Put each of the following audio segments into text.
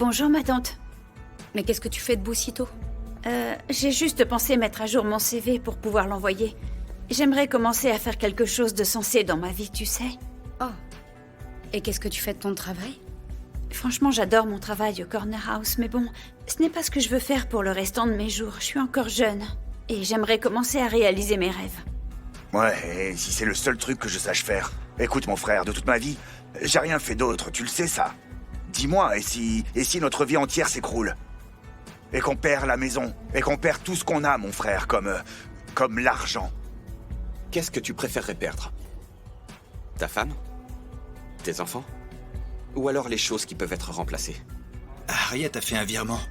Bonjour ma tante. Mais qu'est-ce que tu fais debout si tôt? J'ai juste pensé mettre à jour mon CV pour pouvoir l'envoyer. J'aimerais commencer à faire quelque chose de sensé dans ma vie, tu sais. Oh. Et qu'est-ce que tu fais de ton travail? Franchement, j'adore mon travail au Corner House, mais bon, ce n'est pas ce que je veux faire pour le restant de mes jours. Je suis encore jeune. Et j'aimerais commencer à réaliser mes rêves. Ouais, et si c'est le seul truc que je sache faire. Écoute mon frère, de toute ma vie, j'ai rien fait d'autre, tu le sais ça. Dis-moi, et si notre vie entière s'écroule? Et qu'on perd la maison, et qu'on perd tout ce qu'on a, mon frère, comme l'argent. Qu'est-ce que tu préférerais perdre? Ta femme? Tes enfants? Ou alors les choses qui peuvent être remplacées? Harriet a fait un virement.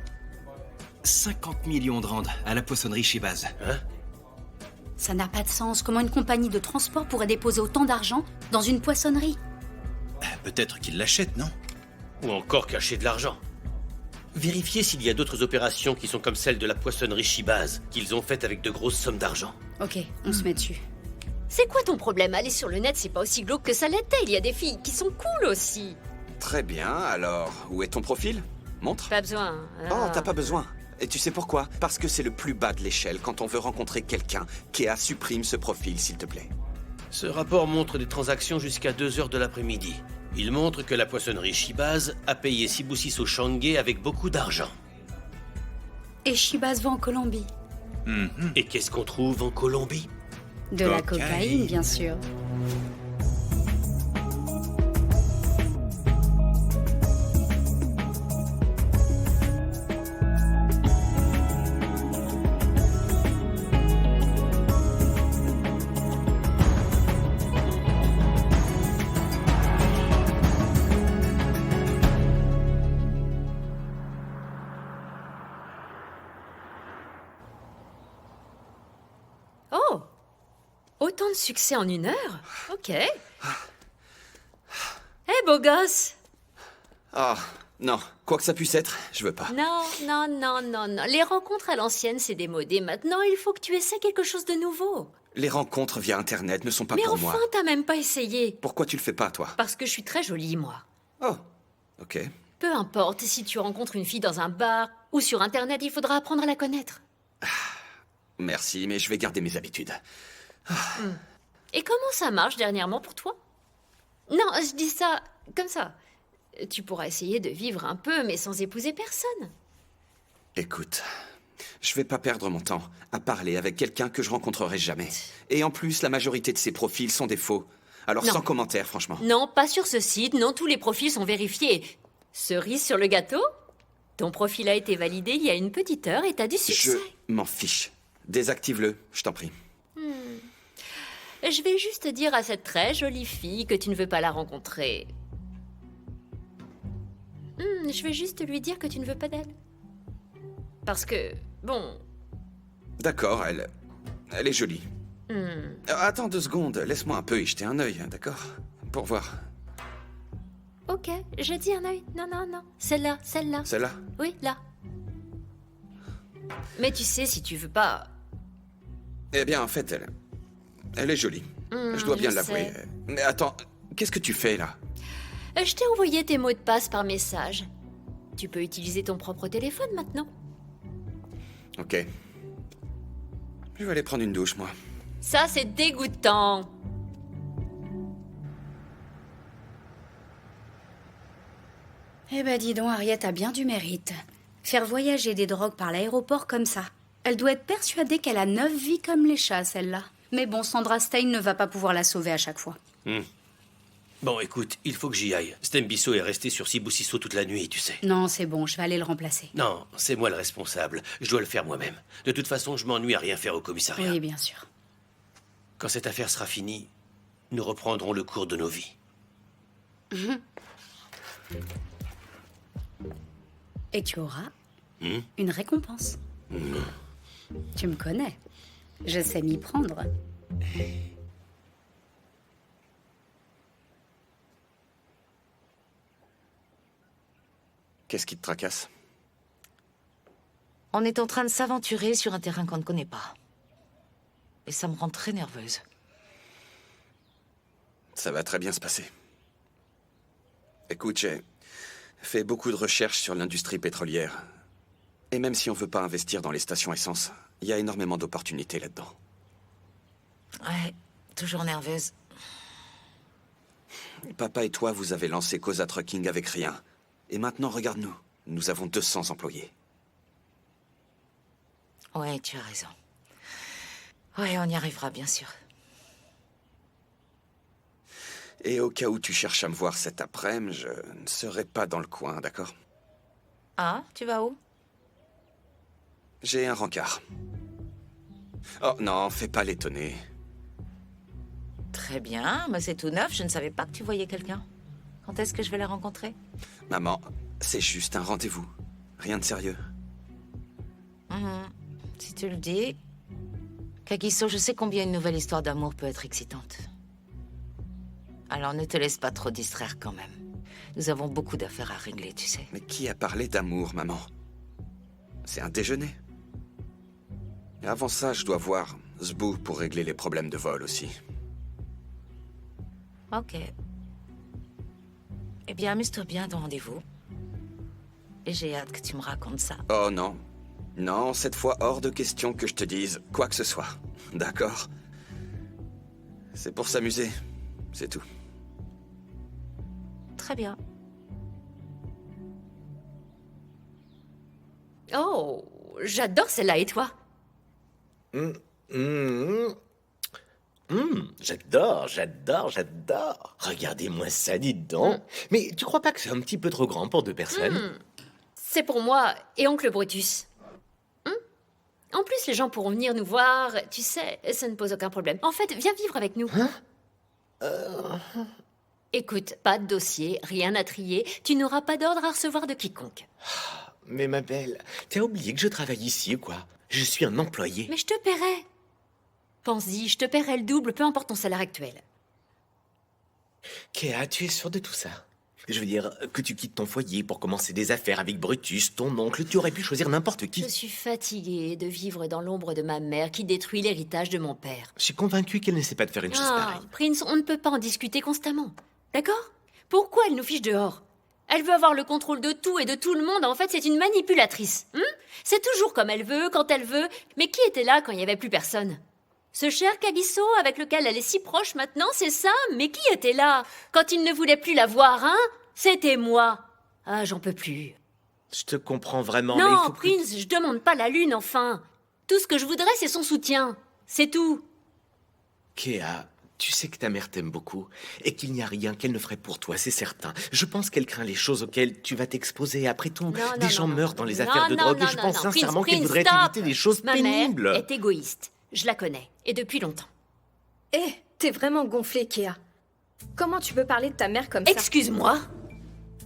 50 millions de rand à la poissonnerie Shibaz. Hein? Ça n'a pas de sens. Comment une compagnie de transport pourrait déposer autant d'argent dans une poissonnerie? Peut-être qu'il l'achète, non? Ou encore cacher de l'argent. Vérifiez s'il y a d'autres opérations qui sont comme celle de la poissonnerie Shibaz, qu'ils ont faites avec de grosses sommes d'argent. Ok, on se met dessus. C'est quoi ton problème? Aller sur le net, c'est pas aussi glauque que ça l'était. Il y a des filles qui sont cool aussi. Très bien, alors, où est ton profil? Montre. Pas besoin. Oh, t'as pas besoin. Et tu sais pourquoi? Parce que c'est le plus bas de l'échelle quand on veut rencontrer quelqu'un. Kéa, supprime ce profil, s'il te plaît. Ce rapport montre des transactions jusqu'à 2 heures de l'après-midi. Il montre que la poissonnerie Shibaz a payé Sibusiso Shange avec beaucoup d'argent. Et Shibaz va en Colombie. Et qu'est-ce qu'on trouve en Colombie? De la cocaïne, bien sûr. Oh! Autant de succès en 1 heure? Ok. Hé, beau gosse! Ah, non. Quoi que ça puisse être, je veux pas. Non, non, non, non, non. Les rencontres à l'ancienne, c'est démodé. Maintenant, il faut que tu essaies quelque chose de nouveau. Les rencontres via Internet ne sont pas Mais pour enfin, moi. t'as même pas essayé. Pourquoi tu le fais pas, toi? Parce que je suis très jolie, moi. Oh, ok. Peu importe, si tu rencontres une fille dans un bar ou sur Internet, il faudra apprendre à la connaître. Merci, mais je vais garder mes habitudes. Et comment ça marche dernièrement pour toi? Non, je dis ça comme ça. Tu pourras essayer de vivre un peu, mais sans épouser personne. Écoute, je vais pas perdre mon temps à parler avec quelqu'un que je rencontrerai jamais. Et en plus, la majorité de ces profils sont des faux. Alors Non. sans commentaire, franchement. Non, pas sur ce site. Non, tous les profils sont vérifiés. Cerise sur le gâteau? Ton profil a été validé il y a une petite heure et t'as du succès. Je m'en fiche. Désactive-le, je t'en prie. Je vais juste dire à cette très jolie fille que tu ne veux pas la rencontrer. Je vais juste lui dire que tu ne veux pas d'elle. Parce que, bon... D'accord, elle est jolie. Attends 2 secondes, laisse-moi un peu y jeter un œil, d'accord? Pour voir. Ok, je dis un œil. Non, non, non. Celle-là, celle-là. Celle-là? Oui, là. Mais tu sais, si tu veux pas... Eh bien, en fait, elle est jolie. Je dois bien je l'avouer. sais. Mais attends, qu'est-ce que tu fais, là? Je t'ai envoyé tes mots de passe par message. Tu peux utiliser ton propre téléphone maintenant. Ok. Je vais aller prendre une douche, moi. Ça, c'est dégoûtant. Eh ben dis donc, Harriet a bien du mérite. Faire voyager des drogues par l'aéroport comme ça. Elle doit être persuadée qu'elle a 9 vies comme les chats, celle-là. Mais bon, Sandra Stein ne va pas pouvoir la sauver à chaque fois. Bon, écoute, il faut que j'y aille. Stembisso est resté sur Sibusiso toute la nuit, tu sais. Non, c'est bon, je vais aller le remplacer. Non, c'est moi le responsable. Je dois le faire moi-même. De toute façon, je m'ennuie à rien faire au commissariat. Oui, bien sûr. Quand cette affaire sera finie, nous reprendrons le cours de nos vies. Et tu auras une récompense. Tu me connais. Je sais m'y prendre. Qu'est-ce qui te tracasse? On est en train de s'aventurer sur un terrain qu'on ne connaît pas. Et ça me rend très nerveuse. Ça va très bien se passer. Écoute, fait beaucoup de recherches sur l'industrie pétrolière. Et même si on veut pas investir dans les stations essence, il y a énormément d'opportunités là-dedans. Ouais, toujours nerveuse. Papa et toi, vous avez lancé Cosa Trucking avec rien. Et maintenant, regarde-nous. Nous avons 200 employés. Ouais, tu as raison. Ouais, on y arrivera, bien sûr. Et au cas où tu cherches à me voir cet après-midi, je ne serai pas dans le coin, d'accord? Ah, tu vas où? J'ai un rencard. Oh non, fais pas l'étonner. Très bien, mais c'est tout neuf, je ne savais pas que tu voyais quelqu'un. Quand est-ce que je vais la rencontrer? Maman, c'est juste un rendez-vous. Rien de sérieux. Si tu le dis. Kagiso, je sais combien une nouvelle histoire d'amour peut être excitante. Alors ne te laisse pas trop distraire quand même. Nous avons beaucoup d'affaires à régler, tu sais. Mais qui a parlé d'amour, maman? C'est un déjeuner. Et avant ça, je dois voir Zbu pour régler les problèmes de vol aussi. Ok. Eh bien, amuse-toi bien dans rendez-vous. Et j'ai hâte que tu me racontes ça. Oh non. Non, cette fois, hors de question que je te dise quoi que ce soit. D'accord? C'est pour s'amuser. C'est tout. Très bien. Oh, j'adore celle-là, et toi? J'adore. Regardez-moi ça, dites donc. Mais tu crois pas que c'est un petit peu trop grand pour 2 personnes? C'est pour moi et oncle Brutus. En plus, les gens pourront venir nous voir, tu sais, ça ne pose aucun problème. En fait, viens vivre avec nous. Écoute, pas de dossier, rien à trier, tu n'auras pas d'ordre à recevoir de quiconque. Mais ma belle, t'as oublié que je travaille ici, quoi. Je suis un employé. Mais je te paierai. Pense-y, je te paierai le double, peu importe ton salaire actuel. Kéa, tu es sûre de tout ça? Je veux dire, que tu quittes ton foyer pour commencer des affaires avec Brutus, ton oncle, tu aurais pu choisir n'importe qui. Je suis fatiguée de vivre dans l'ombre de ma mère qui détruit l'héritage de mon père. Je suis convaincu qu'elle n'essaie pas de faire une chose pareille. Prince, on ne peut pas en discuter constamment. D'accord? Pourquoi elle nous fiche dehors? Elle veut avoir le contrôle de tout et de tout le monde. En fait, c'est une manipulatrice. C'est toujours comme elle veut, quand elle veut. Mais qui était là quand il n'y avait plus personne? Ce cher Kagiso avec lequel elle est si proche maintenant, c'est ça? Mais qui était là quand il ne voulait plus la voir, hein? C'était moi. Ah, j'en peux plus. Je te comprends vraiment, mais il Non, faut que... Prince, je demande pas la lune, enfin. Tout ce que je voudrais, c'est son soutien. C'est tout. Kéa, tu sais que ta mère t'aime beaucoup et qu'il n'y a rien qu'elle ne ferait pour toi, c'est certain. Je pense qu'elle craint les choses auxquelles tu vas t'exposer. Après tout, des gens meurent dans les affaires de drogue et je pense sincèrement qu'elle voudrait éviter des choses pénibles. Ma mère est égoïste. Je la connais. Et depuis longtemps. T'es vraiment gonflé, Kéa. Comment tu peux parler de ta mère comme ça? Excuse-moi.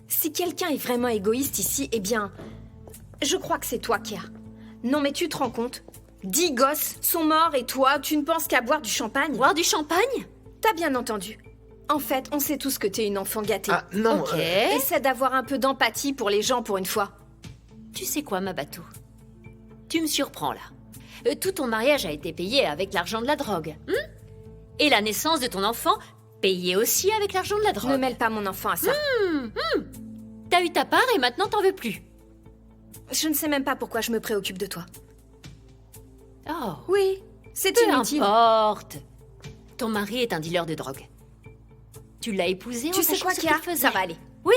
Si quelqu'un est vraiment égoïste ici, eh bien... Je crois que c'est toi, Kéa. Non mais tu te rends compte? 10 gosses sont morts et toi, tu ne penses qu'à boire du champagne? Boire du champagne? T'as bien entendu. En fait, on sait tous que t'es une enfant gâtée. Ah non. Ok. Essaie d'avoir un peu d'empathie pour les gens pour une fois. Tu sais quoi, ma bateau? Tu me surprends, là. Tout ton mariage a été payé avec l'argent de la drogue. Et la naissance de ton enfant, payée aussi avec l'argent de la drogue. Ne mêle pas mon enfant à ça. T'as eu ta part et maintenant t'en veux plus. Je ne sais même pas pourquoi je me préoccupe de toi. Oh, Oui, c'est peu inutile. importe. Ton mari est un dealer de drogue. Tu l'as épousé en Tu sais sachant quoi, ce Kéa? qu'il faisait. Ça va aller. Oui,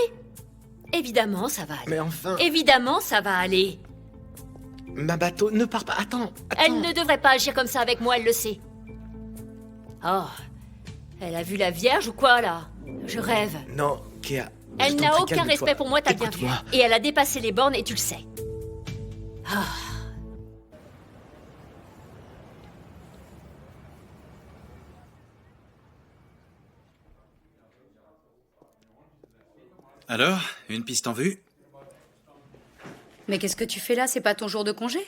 évidemment ça va aller. Mais enfin, Évidemment ça va aller. ma bateau, ne pars pas. Attends. Elle ne devrait pas agir comme ça avec moi, elle le sait. Oh, elle a vu la Vierge ou quoi, là? Je rêve. Non, Kéa. Elle je t'en n'a prie, aucun calme-toi. respect pour moi, t'as bien vu. Écoute-moi. Et elle a dépassé les bornes et tu le sais. Alors, une piste en vue? Mais qu'est-ce que tu fais là? C'est pas ton jour de congé?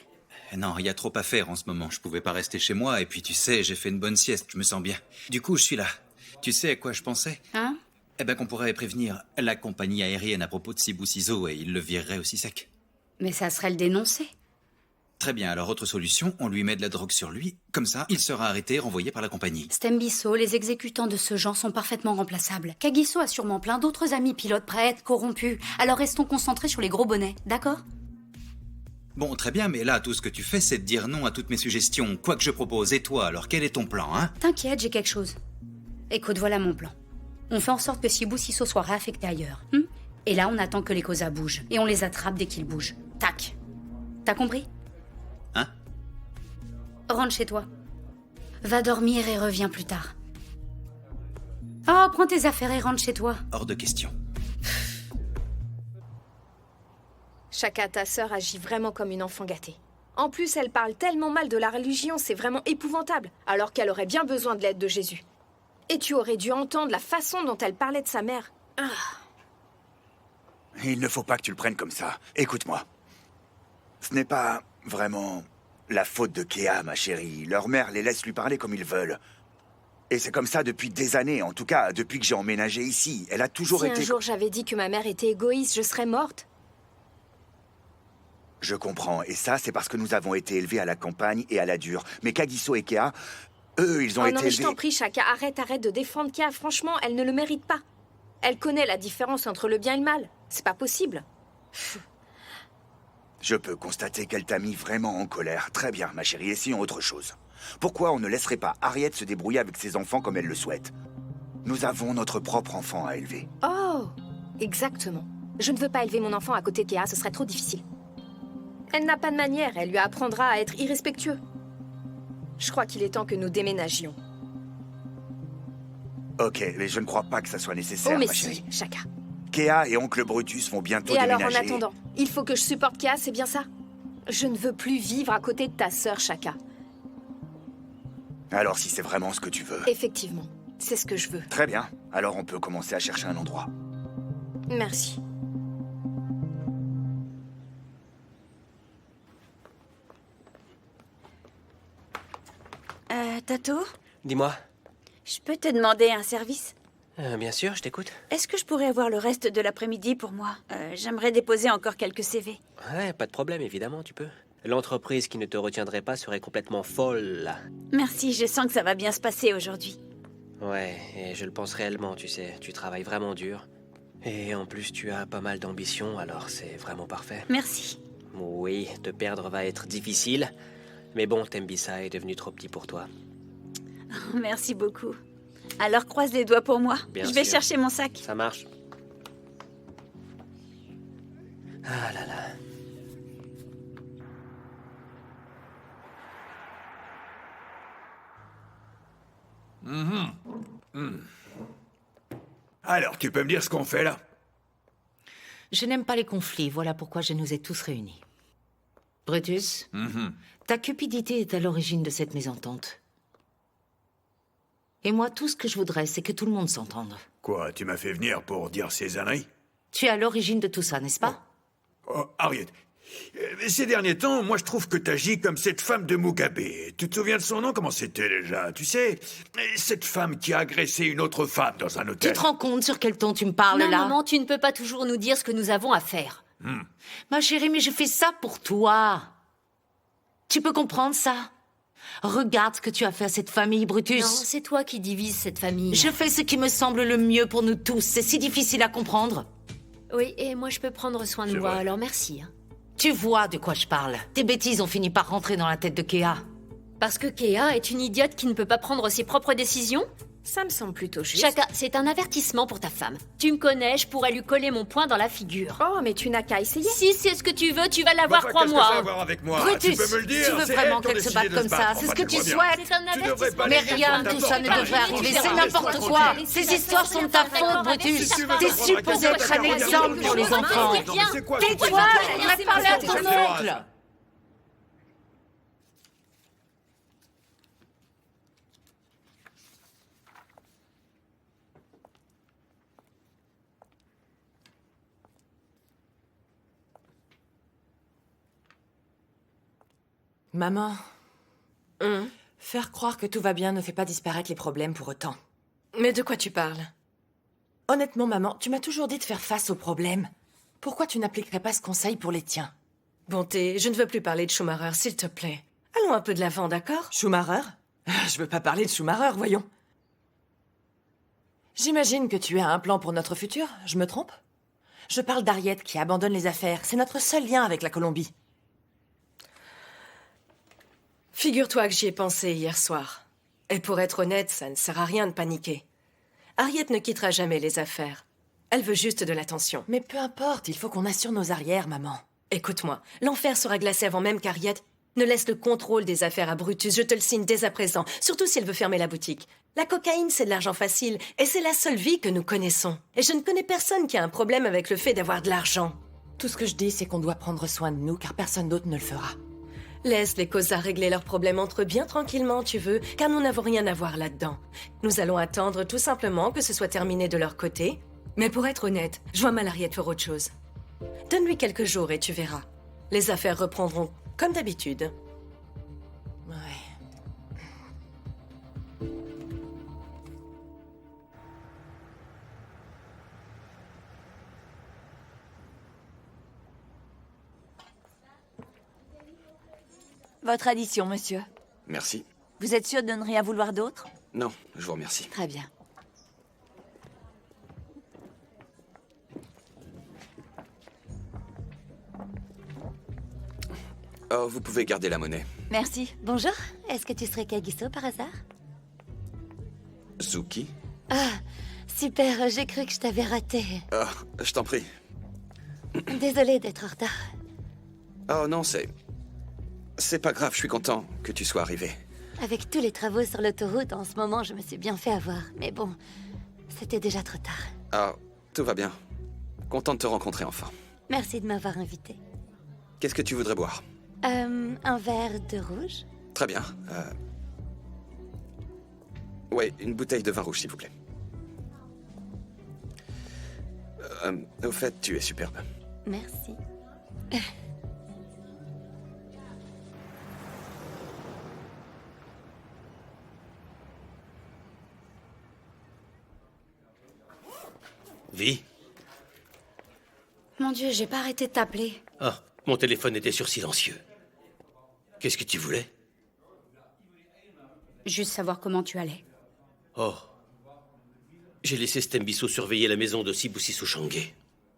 Non, il y a trop à faire en ce moment. Je pouvais pas rester chez moi, et puis tu sais, j'ai fait une bonne sieste, je me sens bien. Du coup, je suis là. Tu sais à quoi je pensais? Hein? Eh ben qu'on pourrait prévenir la compagnie aérienne à propos de Sibusiso et ils le vireraient aussi sec. Mais ça serait le dénoncer. Très bien, alors autre solution, on lui met de la drogue sur lui. Comme ça, il sera arrêté et renvoyé par la compagnie. Stembiso, les exécutants de ce genre sont parfaitement remplaçables. Kagiso a sûrement plein d'autres amis pilotes prêts à être corrompus. Alors restons concentrés sur les gros bonnets, d'accord? Bon, très bien, mais là, tout ce que tu fais, c'est de dire non à toutes mes suggestions. Quoi que je propose, et toi, alors quel est ton plan, hein? T'inquiète, j'ai quelque chose. Écoute, voilà mon plan. On fait en sorte que Sibusiso soit réaffecté ailleurs. Et là, on attend que les Koza bougent. Et on les attrape dès qu'ils bougent. Tac. T'as compris? Hein? Rentre chez toi. Va dormir et reviens plus tard. Oh, prends tes affaires et rentre chez toi. Hors de question. Shaka, ta sœur agit vraiment comme une enfant gâtée. En plus, elle parle tellement mal de la religion, c'est vraiment épouvantable, alors qu'elle aurait bien besoin de l'aide de Jésus. Et tu aurais dû entendre la façon dont elle parlait de sa mère. Ah. Il ne faut pas que tu le prennes comme ça. Écoute-moi. Ce n'est pas vraiment la faute de Kea, ma chérie. Leur mère les laisse lui parler comme ils veulent. Et c'est comme ça depuis des années, en tout cas, depuis que j'ai emménagé ici. Elle a toujours été... Si un jour j'avais dit que ma mère était égoïste, je serais morte. Je comprends, et ça, c'est parce que nous avons été élevés à la campagne et à la dure. Mais Kagiso et Kea, eux, ils ont été non, mais élevés... je t'en prie, Shaka, arrête de défendre Kea. Franchement, elle ne le mérite pas. Elle connaît la différence entre le bien et le mal. C'est pas possible. Je peux constater qu'elle t'a mis vraiment en colère. Très bien, ma chérie, essayons autre chose. Pourquoi on ne laisserait pas Harriet se débrouiller avec ses enfants comme elle le souhaite? Nous avons notre propre enfant à élever. Oh, exactement. Je ne veux pas élever mon enfant à côté de Kea, ce serait trop difficile. Elle n'a pas de manière, elle lui apprendra à être irrespectueux. Je crois qu'il est temps que nous déménagions. Ok, mais je ne crois pas que ça soit nécessaire, mais ma chérie. si, Shaka. Kea et oncle Brutus vont bientôt Et déménager. alors, en attendant, il faut que je supporte Kea, c'est bien ça? Je ne veux plus vivre à côté de ta sœur, Shaka. Alors, si c'est vraiment ce que tu veux... Effectivement, c'est ce que je veux. Très bien, alors on peut commencer à chercher un endroit. Merci. Tato, Dis-moi. je peux te demander un service? Bien sûr, je t'écoute. Est-ce que je pourrais avoir le reste de l'après-midi pour moi? J'aimerais déposer encore quelques CV. Ouais, pas de problème, évidemment, tu peux. L'entreprise qui ne te retiendrait pas serait complètement folle, là. Merci, je sens que ça va bien se passer aujourd'hui. Ouais, et je le pense réellement, tu sais. Tu travailles vraiment dur. Et en plus, tu as pas mal d'ambition, alors c'est vraiment parfait. Merci. Oui, te perdre va être difficile. Mais bon, Tembisa est devenu trop petit pour toi. Merci beaucoup. Alors croise les doigts pour moi. Bien je vais sûr. chercher mon sac. Ça marche. Ah là là. Alors, tu peux me dire ce qu'on fait là? Je n'aime pas les conflits, voilà pourquoi je nous ai tous réunis. Brutus, ta cupidité est à l'origine de cette mésentente. Et moi, tout ce que je voudrais, c'est que tout le monde s'entende. Quoi, tu m'as fait venir pour dire ces âneries? Tu es à l'origine de tout ça, n'est-ce pas? Oh, Harriet, ces derniers temps, moi je trouve que t'agis comme cette femme de Mugabe. Tu te souviens de son nom? Comment c'était déjà? Tu sais, cette femme qui a agressé une autre femme dans un hôtel. Tu te rends compte sur quel ton tu me parles, Non, là? maman, tu ne peux pas toujours nous dire ce que nous avons à faire. Ma chérie, mais je fais ça pour toi. Tu peux comprendre ça? Regarde ce que tu as fait à cette famille, Brutus. Non, c'est toi qui divises cette famille. Je fais ce qui me semble le mieux pour nous tous. C'est si difficile à comprendre. Oui, et moi je peux prendre soin de moi, alors merci. Hein. Tu vois de quoi je parle. Tes bêtises ont fini par rentrer dans la tête de Kea. Parce que Kea est une idiote qui ne peut pas prendre ses propres décisions? Ça me semble plutôt juste. Shaka, c'est un avertissement pour ta femme. Tu me connais, je pourrais lui coller mon poing dans la figure. Oh, mais tu n'as qu'à essayer. Si c'est ce que tu veux, tu vas l'avoir, Enfin, qu'est-ce que ça a à crois-moi. voir avec moi? Brutus, tu peux me le dire? tu veux C'est vraiment elles qui ont qu'elle se décidé batte de comme se ça? battre. C'est ce Enfin, que tu tu vois bien. souhaites? C'est un Tu devrais avertissement. pas Mais laisser rien ta de tout faute. ça ne devrait arriver, c'est n'importe quoi. Ces histoires sont de ta faute, Brutus. T'es supposé être un exemple pour les enfants. Tais-toi, je voudrais parler à ton oncle. Maman, faire croire que tout va bien ne fait pas disparaître les problèmes pour autant. Mais de quoi tu parles? Honnêtement, maman, tu m'as toujours dit de faire face aux problèmes. Pourquoi tu n'appliquerais pas ce conseil pour les tiens? Bonté, je ne veux plus parler de Schumacher, s'il te plaît. Allons un peu de l'avant, d'accord? Schumacher? Je veux pas parler de Schumacher, voyons. J'imagine que tu as un plan pour notre futur, je me trompe? Je parle d'Harriet qui abandonne les affaires. C'est notre seul lien avec la Colombie. Figure-toi que j'y ai pensé hier soir. Et pour être honnête, ça ne sert à rien de paniquer. Harriet ne quittera jamais les affaires. Elle veut juste de l'attention. Mais peu importe, il faut qu'on assure nos arrières, maman. Écoute-moi, l'enfer sera glacé avant même qu'Harriet ne laisse le contrôle des affaires à Brutus. Je te le signe dès à présent, surtout si elle veut fermer la boutique. La cocaïne, c'est de l'argent facile, et c'est la seule vie que nous connaissons. Et je ne connais personne qui a un problème avec le fait d'avoir de l'argent. Tout ce que je dis, c'est qu'on doit prendre soin de nous, car personne d'autre ne le fera. Laisse les Cosa régler leurs problèmes entre eux bien tranquillement, tu veux, car nous n'avons rien à voir là-dedans. Nous allons attendre tout simplement que ce soit terminé de leur côté. Mais pour être honnête, je vois mal Harriet faire autre chose. Donne-lui quelques jours et tu verras. Les affaires reprendront comme d'habitude. Ouais. Votre addition, monsieur. Merci. Vous êtes sûr de ne rien vouloir d'autre? Non, je vous remercie. Très bien. Oh, vous pouvez garder la monnaie. Merci. Bonjour. Est-ce que tu serais Kagiso par hasard? Zuki? Ah, super. J'ai cru que je t'avais raté. Oh, je t'en prie. Désolée d'être en retard. Oh non, c'est pas grave, je suis content que tu sois arrivé. Avec tous les travaux sur l'autoroute, en ce moment, je me suis bien fait avoir. Mais bon, c'était déjà trop tard. Ah, tout va bien. Content de te rencontrer enfin. Merci de m'avoir invité. Qu'est-ce que tu voudrais boire? Un verre de rouge? Très bien. Ouais, une bouteille de vin rouge, s'il vous plaît. Au fait, tu es superbe. Merci. Vi? Mon Dieu, j'ai pas arrêté de t'appeler. Ah, mon téléphone était sur silencieux. Qu'est-ce que tu voulais? Juste savoir comment tu allais. Oh. J'ai laissé Stembiso surveiller la maison de Sibusiso Shange.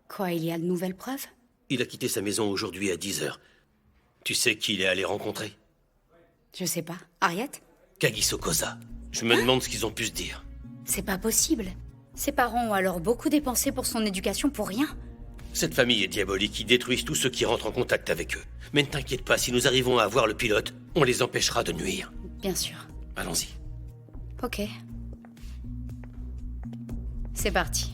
Quoi, il y a de nouvelles preuves? Il a quitté sa maison aujourd'hui à 10h. Tu sais qui il est allé rencontrer? Je sais pas. Harriet? Kagiso Koza. Je me demande ce qu'ils ont pu se dire. C'est pas possible. Ses parents ont alors beaucoup dépensé pour son éducation pour rien. Cette famille est diabolique, ils détruisent tous ceux qui rentrent en contact avec eux. Mais ne t'inquiète pas, si nous arrivons à avoir le pilote, on les empêchera de nuire. Bien sûr. Allons-y. Ok. C'est parti.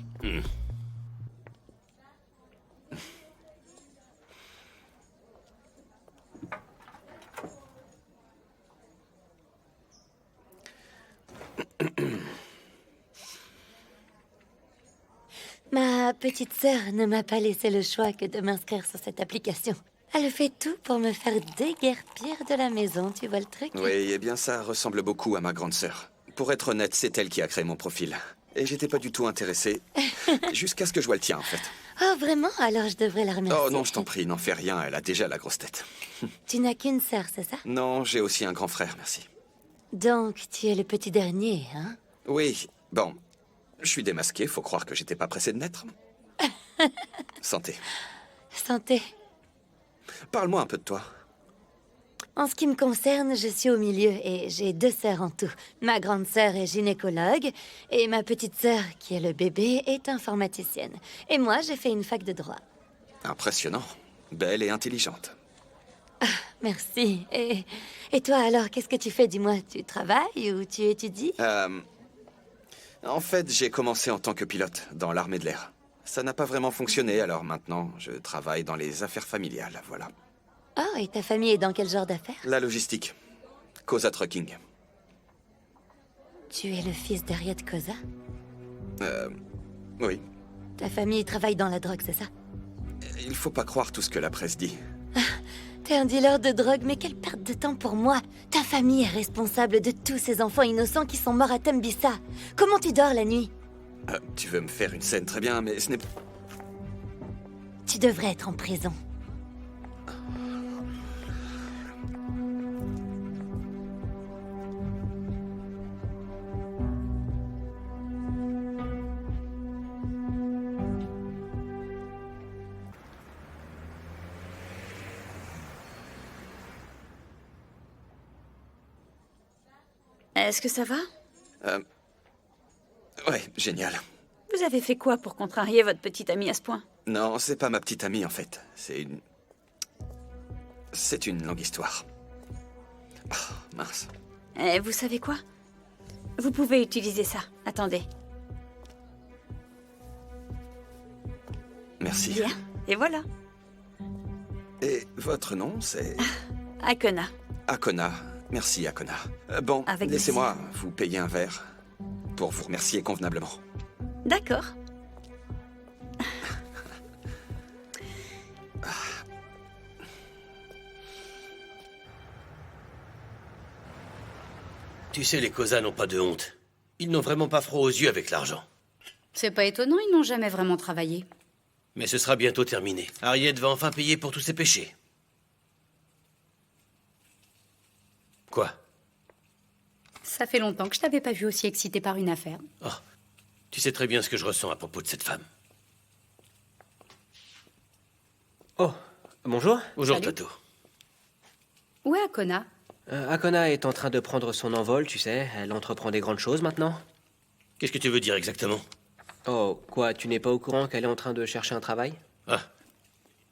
Ma petite sœur ne m'a pas laissé le choix que de m'inscrire sur cette application. Elle fait tout pour me faire déguerpir de la maison, tu vois le truc? Oui, eh bien ça ressemble beaucoup à ma grande sœur. Pour être honnête, c'est elle qui a créé mon profil. Et j'étais pas du tout intéressé, jusqu'à ce que je vois le tien, en fait. Oh, vraiment? Alors je devrais la remercier. Oh non, je t'en prie, n'en fais rien, elle a déjà la grosse tête. Tu n'as qu'une sœur, c'est ça? Non, j'ai aussi un grand frère, merci. Donc, tu es le petit dernier, hein? Oui, bon, je suis démasqué, faut croire que j'étais pas pressé de naître. Santé. Santé. Parle-moi un peu de toi. En ce qui me concerne, je suis au milieu et j'ai 2 sœurs en tout. Ma grande sœur est gynécologue et ma petite sœur, qui est le bébé, est informaticienne. Et moi, j'ai fait une fac de droit. Impressionnant. Belle et intelligente. Ah, merci. Et toi alors, qu'est-ce que tu fais? Dis-moi, tu travailles ou tu étudies? En fait, j'ai commencé en tant que pilote dans l'armée de l'air. Ça n'a pas vraiment fonctionné, alors maintenant, je travaille dans les affaires familiales, voilà. Oh, et ta famille est dans quel genre d'affaires? La logistique. Koza Trucking. Tu es le fils d'Harriet Koza? Oui. Ta famille travaille dans la drogue, c'est ça? Il faut pas croire tout ce que la presse dit. T'es un dealer de drogue, mais quelle perte de temps pour moi! Ta famille est responsable de tous ces enfants innocents qui sont morts à Tembisa. Comment tu dors la nuit? Tu veux me faire une scène, très bien, mais ce n'est... Tu devrais être en prison. Est-ce que ça va? Ouais, génial. Vous avez fait quoi pour contrarier votre petite amie à ce point? Non, c'est pas ma petite amie, en fait. C'est une longue histoire. Oh, mince. Et vous savez quoi? Vous pouvez utiliser ça. Attendez. Merci. Bien. Et voilà. Et votre nom, c'est... Akona. Akona. Merci, Akona. Bon, Avec laissez-moi vous payer un verre pour vous remercier convenablement. D'accord. Tu sais, les Koza n'ont pas de honte. Ils n'ont vraiment pas froid aux yeux avec l'argent. C'est pas étonnant, ils n'ont jamais vraiment travaillé. Mais ce sera bientôt terminé. Harriet va enfin payer pour tous ses péchés. Quoi? Ça fait longtemps que je t'avais pas vu aussi excité par une affaire. Oh, tu sais très bien ce que je ressens à propos de cette femme. Oh, bonjour. Bonjour, Salut. Tato. Où est Akona? Akona est en train de prendre son envol, tu sais. Elle entreprend des grandes choses maintenant. Qu'est-ce que tu veux dire exactement? Oh, quoi, tu n'es pas au courant qu'elle est en train de chercher un travail? Ah.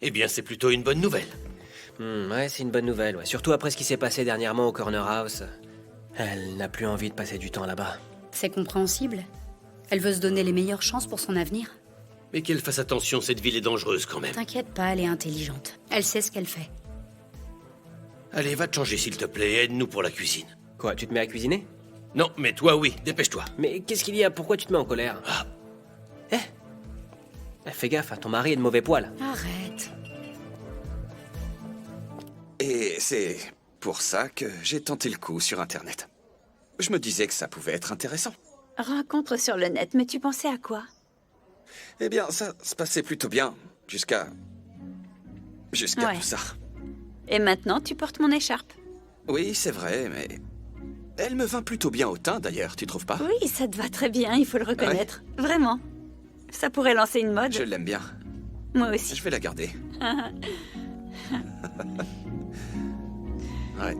Eh bien, c'est plutôt une bonne nouvelle. Ouais, c'est une bonne nouvelle, ouais. Surtout après ce qui s'est passé dernièrement au Corner House. Elle n'a plus envie de passer du temps là-bas. C'est compréhensible. Elle veut se donner les meilleures chances pour son avenir. Mais qu'elle fasse attention, cette ville est dangereuse quand même. T'inquiète pas, elle est intelligente. Elle sait ce qu'elle fait. Allez, va te changer s'il te plaît, aide-nous pour la cuisine. Quoi, tu te mets à cuisiner? Non, mais toi oui, dépêche-toi. Mais qu'est-ce qu'il y a? Pourquoi tu te mets en colère? Fais gaffe, hein, ton mari est de mauvais poil. Arrête. Et c'est pour ça que j'ai tenté le coup sur Internet. Je me disais que ça pouvait être intéressant. Rencontre sur le net, mais tu pensais à quoi? Eh bien, ça se passait plutôt bien, jusqu'à Ouais. tout ça. Et maintenant, tu portes mon écharpe. Oui, c'est vrai, mais... Elle me vint plutôt bien au teint, d'ailleurs, tu trouves pas? Oui, ça te va très bien, il faut le reconnaître. Vraiment. Ça pourrait lancer une mode. Je l'aime bien. Moi aussi. Je vais la garder. Ouais.